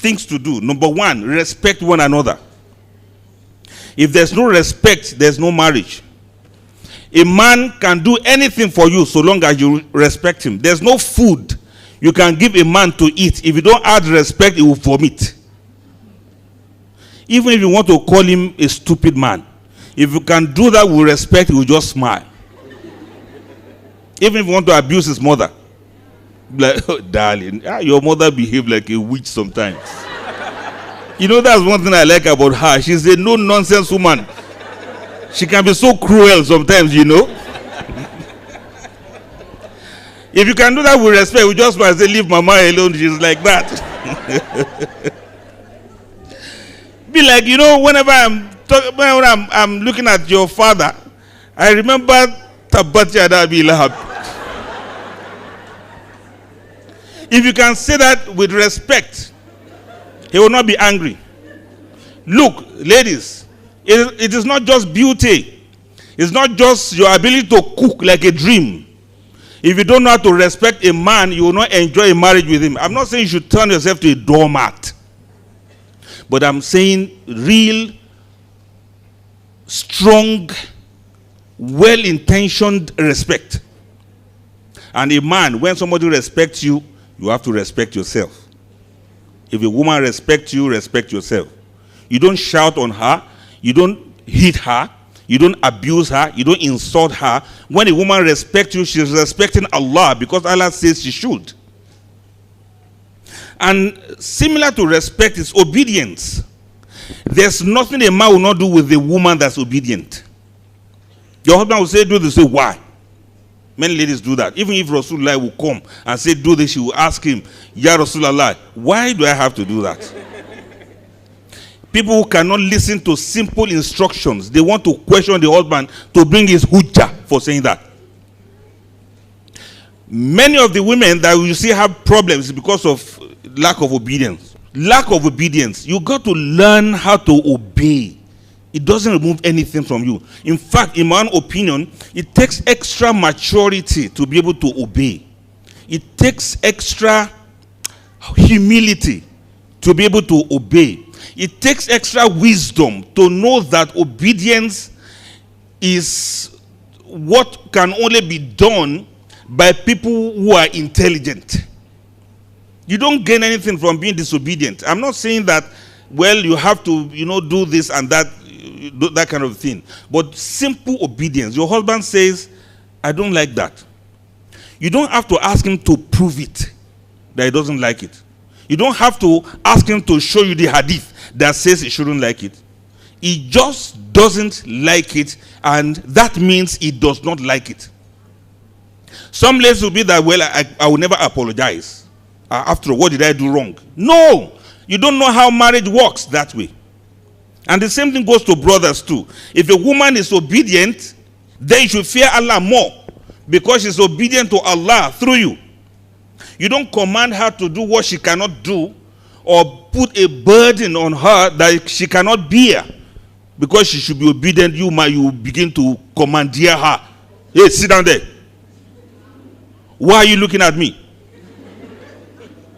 things to do. Number one, respect one another. If there's no respect, there's no marriage. A man can do anything for you so long as you respect him. There's no food you can give a man to eat. If you don't add respect, he will vomit. Even if you want to call him a stupid man, if you can do that with respect, he will just smile. Even if you want to abuse his mother, like, oh, darling, your mother behaves like a witch sometimes. You know, that's one thing I like about her. She's a no-nonsense woman. She can be so cruel sometimes, you know. If you can do that with respect, we just want to say, leave Mama alone. She's like that. Be like, you know, whenever I'm looking at your father, I remember Tabati Adabi Lahab. If you can say that with respect, he will not be angry. Look, ladies, it is not just beauty. It's not just your ability to cook like a dream. If you don't know how to respect a man, you will not enjoy a marriage with him. I'm not saying you should turn yourself to a doormat. But I'm saying real, strong, well-intentioned respect. And a man, when somebody respects you, you have to respect yourself. If a woman respects you, respect yourself. You don't shout on her. You don't hit her. You don't abuse her. You don't insult her. When a woman respects you, she's respecting Allah because Allah says she should. And similar to respect is obedience. There's nothing a man will not do with a woman that's obedient. Your husband will say, do this. Say, why? Many ladies do that. Even if Rasulullah will come and say, do this, she will ask him, Ya Rasulullah, why do I have to do that? People who cannot listen to simple instructions, they want to question the husband to bring his hujjah for saying that. Many of the women that you see have problems because of lack of obedience. Lack of obedience. You got to learn how to obey. It doesn't remove anything from you. In fact, in my own opinion, it takes extra maturity to be able to obey. It takes extra humility to be able to obey. It takes extra wisdom to know that obedience is what can only be done by people who are intelligent. You don't gain anything from being disobedient. I'm not saying that, well, you have to, do this and that kind of thing. But simple obedience. Your husband says, I don't like that. You don't have to ask him to prove it, that he doesn't like it. You don't have to ask him to show you the hadith that says he shouldn't like it. He just doesn't like it, and that means he does not like it. Some ladies will be that, well, I will never apologize. After all, what did I do wrong? No! You don't know how marriage works that way. And the same thing goes to brothers too. If a woman is obedient, then you should fear Allah more, because she's obedient to Allah through you. You don't command her to do what she cannot do, or put a burden on her that she cannot bear. Because she should be obedient, you begin to commandeer her. Hey, sit down there. Why are you looking at me?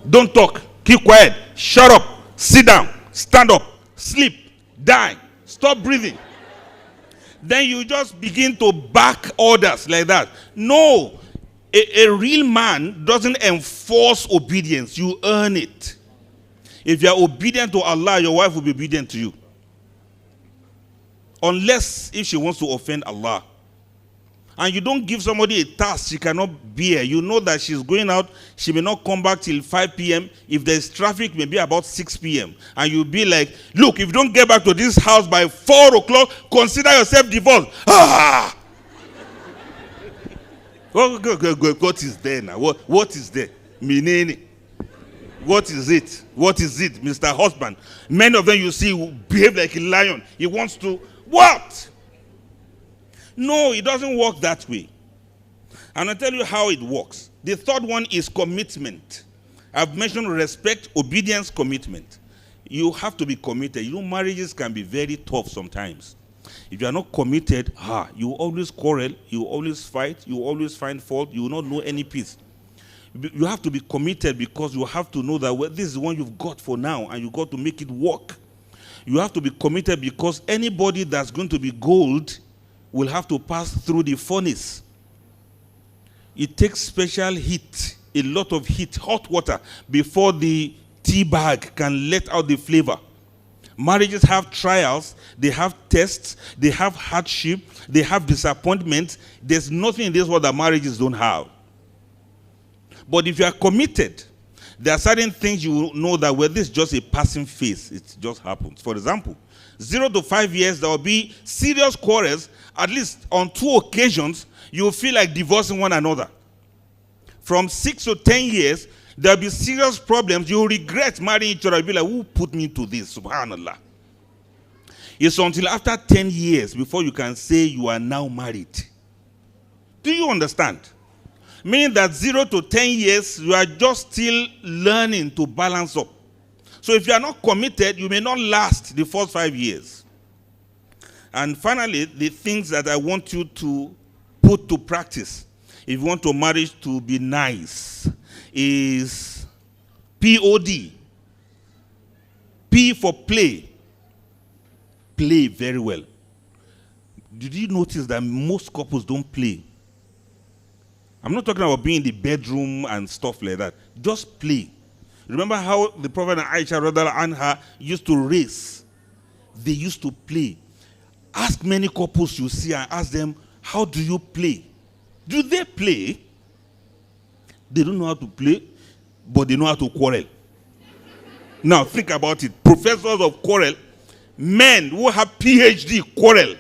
Don't talk. Keep quiet. Shut up. Sit down. Stand up. Sleep. Die. Stop breathing. Then you just begin to back orders like that. No. A real man doesn't enforce obedience. You earn it. If you are obedient to Allah, your wife will be obedient to you. Unless if she wants to offend Allah. And you don't give somebody a task she cannot bear. You know that she's going out. She may not come back till 5 p.m. If there's traffic, maybe about 6 p.m. And you'll be like, look, if you don't get back to this house by 4 o'clock, consider yourself divorced. Ah! What is there now? What is there? Menene. What is it? What is it, Mr. Husband? Many of them you see will behave like a lion. He wants to, what? No, it doesn't work that way. And I'll tell you how it works. The third one is commitment. I've mentioned respect, obedience, commitment. You have to be committed. Marriages can be very tough sometimes. If you are not committed, you will always quarrel, you will always fight, you will always find fault, you will not know any peace. You have to be committed because you have to know that this is the one you've got for now and you got to make it work. You have to be committed because anybody that's going to be gold will have to pass through the furnace. It takes special heat, a lot of heat, hot water, before the tea bag can let out the flavor. Marriages have trials, they have tests, they have hardship, they have disappointment. There's nothing in this world that marriages don't have. But if you are committed, there are certain things you will know that this is just a passing phase. It just happens. For example, 0 to 5 years, there will be serious quarrels. At least on 2 occasions, you will feel like divorcing one another. From 6 to 10 years, there will be serious problems. You will regret marrying each other. You'll be like, who put me to this? Subhanallah. It's until after 10 years before you can say you are now married. Do you understand? Meaning that 0 to 10 years, you are just still learning to balance up. So if you are not committed, you may not last the first 5 years. And finally, the things that I want you to put to practice, if you want your marriage to be nice, is POD. P for play. Play very well. Did you notice that most couples don't play? I'm not talking about being in the bedroom and stuff like that. Just play. Remember how the Prophet and Aisha radiallahu anha used to race? They used to play. Ask many couples you see and ask them, how do you play? Do they play? They don't know how to play, but they know how to quarrel. Now think about it. Professors of quarrel, men who have PhD quarrel.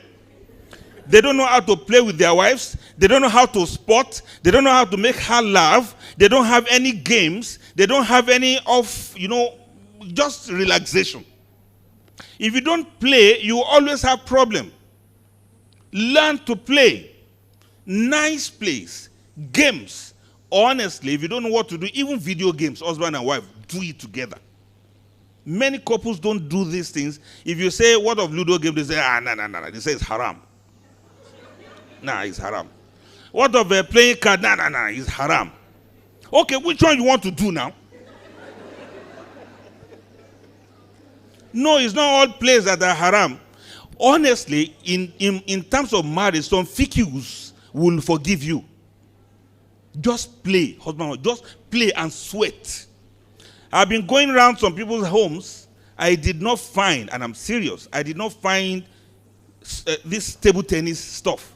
They don't know how to play with their wives. They don't know how to sport. They don't know how to make her laugh. They don't have any games. They don't have any of, just relaxation. If you don't play, you always have problem. Learn to play. Nice plays. Games. Honestly, if you don't know what to do, even video games, husband and wife, do it together. Many couples don't do these things. If you say, what of Ludo game? They say, no. They say it's haram. Nah, it's haram. What of playing card? Nah, it's haram. Okay, which one you want to do now? No, it's not all plays that are haram. Honestly, in terms of marriage, some fiqhus will forgive you. Just play, husband, just play and sweat. I've been going around some people's homes. I did not find, and I'm serious, I did not find this table tennis stuff.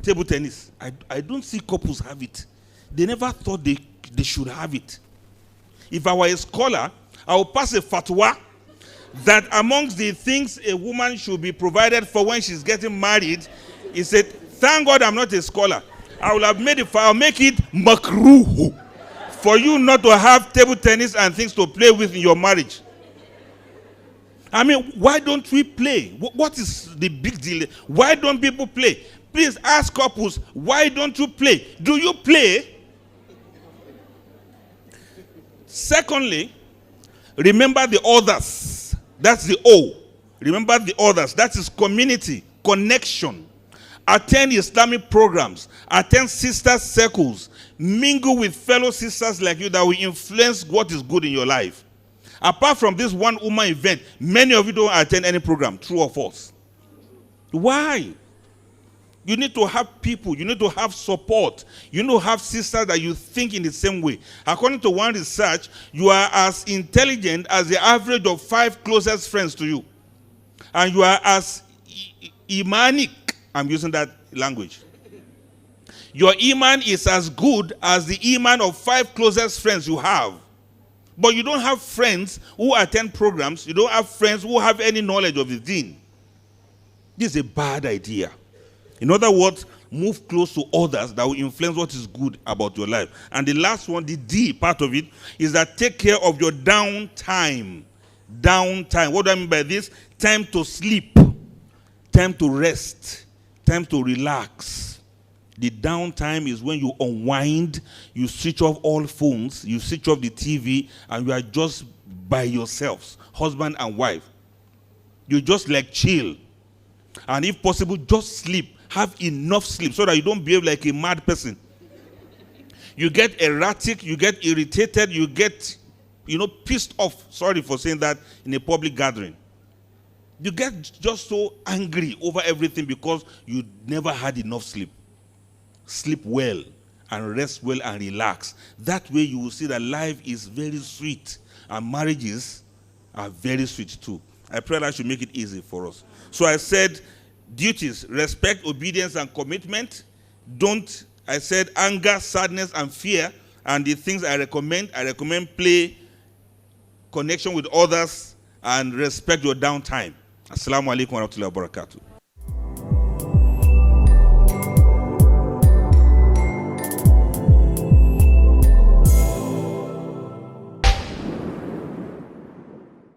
Table tennis. I don't see couples have it. They never thought they should have it. If I were a scholar, I would pass a fatwa that amongst the things a woman should be provided for when she's getting married, he said, thank God I'm not a scholar. I will have made it, I'll make it makruh for you not to have table tennis and things to play with in your marriage. I mean, why don't we play? What is the big deal? Why don't people play? Please ask couples, why don't you play? Do you play? Secondly, remember the others. That's the O. Remember the others. That is community, connection. Attend Islamic programs. Attend sister circles. Mingle with fellow sisters like you that will influence what is good in your life. Apart from this one woman event, many of you don't attend any program, true or false. Why? You need to have people. You need to have support. You need to have sisters that you think in the same way. According to one research, you are as intelligent as the average of 5 closest friends to you. And you are as imanic. I'm using that language. Your iman is as good as the iman of 5 closest friends you have. But you don't have friends who attend programs. You don't have friends who have any knowledge of the deen. This is a bad idea. In other words, move close to others that will influence what is good about your life. And the last one, the D part of it, is that take care of your downtime. Downtime. What do I mean by this? Time to sleep. Time to rest. Time to relax. The downtime is when you unwind, you switch off all phones, you switch off the TV, and you are just by yourselves, husband and wife. You just like chill. And if possible, just sleep. Have enough sleep so that you don't behave like a mad person. You get erratic, you get irritated, you get, pissed off. Sorry for saying that in a public gathering. You get just so angry over everything because you never had enough sleep. Sleep well and rest well and relax. That way you will see that life is very sweet and marriages are very sweet too. I pray that should make it easy for us. So I said duties, respect, obedience, and commitment. I said anger, sadness, and fear. And the things I recommend play, connection with others, and respect your downtime. Assalamu alaikum wa rahmatullahi wa barakatuh.